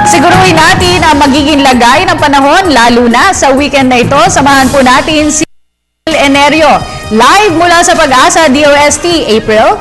Siguruhin natin ang magiging lagay ng panahon lalo na sa weekend na ito. Samahan po natin si Enerio live mula sa Pag-asa DOST. April?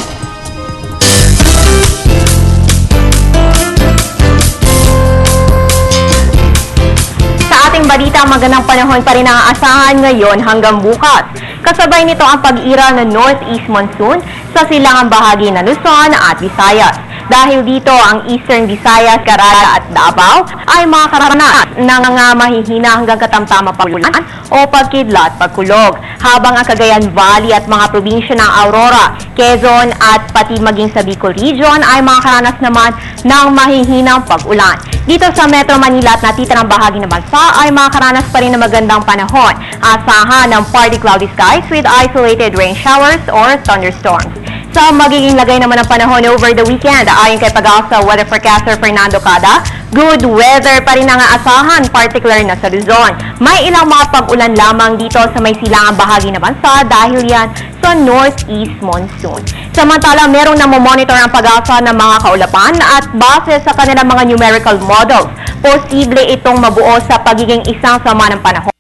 Sa ating balita, magandang panahon pa rin ang aasahan ngayon hanggang bukas. Kasabay nito ang pag-iral ng Northeast Monsoon sa silangang bahagi ng Luzon at Visayas. Dahil dito, ang Eastern Visayas, Caraga at Davao ay makakaranas ng mahihina hanggang katamtama pagulan o pagkidlat pagkulog. Habang ang Cagayan Valley at mga probinsya ng Aurora, Quezon at pati maging sa Bicol Region ay makakaranas naman ng mahihinang pag-ulan. Dito sa Metro Manila at natitirang bahagi ng bansa ay makakaranas pa rin ng magandang panahon. Asahan ng partly cloudy skies with isolated rain showers or thunderstorms. Sa magiging lagay naman ng panahon over the weekend, ayon kay Pag-asa weather forecaster Fernando Cada, good weather pa rin ang aasahan, particular na sa Luzon. May ilang mga pag-ulan lamang dito sa may silangang bahagi ng bansa dahil yan sa Northeast Monsoon. Samantala, merong namomonitor ang Pag-asa ng mga kaulapan at base sa kanilang mga numerical models, posible itong mabuo sa pagiging isang sama ng panahon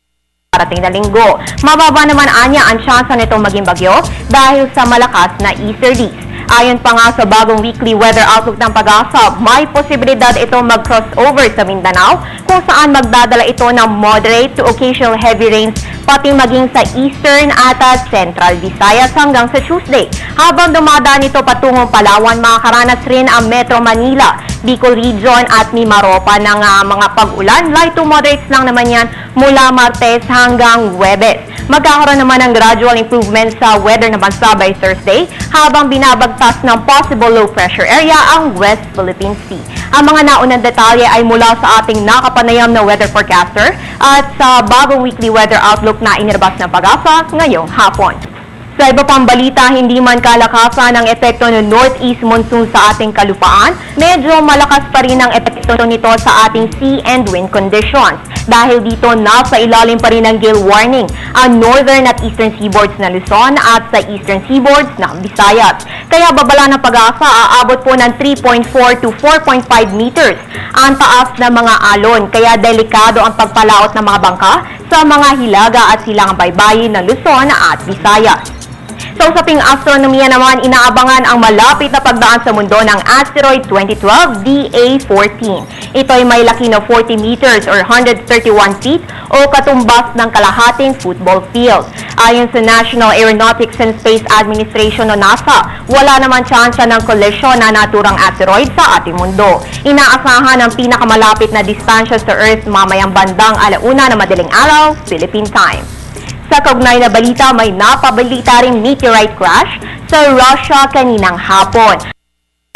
parating na linggo. Mababa naman anya ang tsansa nitong maging bagyo dahil sa malakas na easterlies. Ayon pa nga sa bagong weekly weather outlook ng Pag-asa, may posibilidad itong mag-crossover sa Mindanao kung saan magdadala ito ng moderate to occasional heavy rains pati maging sa eastern at central Visayas hanggang sa Tuesday. Habang dumadaan ito patungong Palawan, makakaranas rin ang Metro Manila, Bicol Region at Mimaropa ng mga pag-ulan. Light to moderates lang naman yan mula Martes hanggang Huwebes. Magkakaroon naman ng gradual improvement sa weather na bansa by Thursday habang binabagtas ng possible low pressure area ang West Philippine Sea. Ang mga naunang detalye ay mula sa ating nakapanayam na weather forecaster at sa bagong weekly weather outlook na inilabas ng Pag-asa ngayong hapon. Sa iba pang balita, hindi man kalakasan ang epekto ng Northeast Monsoon sa ating kalupaan, medyo malakas pa rin ang epekto nito sa ating sea and wind conditions. Dahil dito, nasa ilalim pa rin ng gale warning ang northern at eastern seaboards ng Luzon at sa eastern seaboards ng Visayas. Kaya babala ng Pag-asa, aabot po ng 3.4 to 4.5 meters ang taas ng mga alon. Kaya delikado ang pagpalaot ng mga bangka sa mga hilaga at silangang baybayin ng Luzon at Visayas. Sa usaping astronomiya naman, inaabangan ang malapit na pagdaan sa mundo ng asteroid 2012 DA14. Ito ay may laki na 40 meters or 131 feet o katumbas ng kalahating football field. Ayon sa National Aeronautics and Space Administration o NASA, wala naman tsansa ng kolesyon na naturang asteroid sa ating mundo. Inaasahan ang pinakamalapit na distansya sa Earth mamayang bandang 1:00 na madaling araw, Philippine time. Sa kaugnay na balita, may napabalita ring meteorite crash sa Russia kaninang hapon.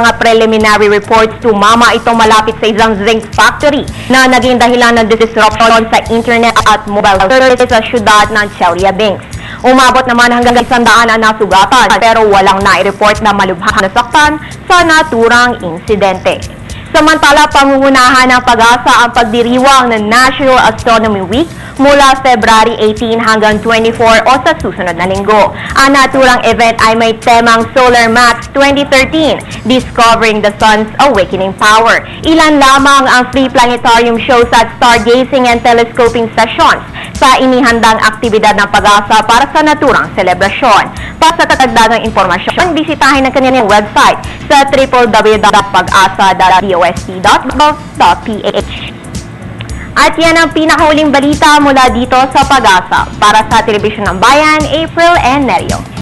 Mga preliminary reports, tumama itong malapit sa isang zinc factory na naging dahilan ng disruption sa internet at mobile services sa syudad ng Chelyabinsk. Umabot naman hanggang 100 ang nasugatan pero walang nai-report na malubhang nasaktan sa naturang insidente. Samantala, pangungunahan ng Pag-asa ang pagdiriwang ng National Astronomy Week mula February 18 hanggang 24 o sa susunod na linggo. Ang naturang event ay may temang Solar Max 2013, Discovering the Sun's Awakening Power. Ilan lamang ang free planetarium shows at stargazing and telescoping sessions sa inihandang aktibidad ng Pag-asa para sa naturang selebrasyon. Para sa tatagdagang impormasyon, bisitahin ang kanilang website sa www.pag-asa.dost.gov.ph. At yan ang pinakahuling balita mula dito sa Pag-asa. Para sa Telebisyon ng Bayan, April and Nerio.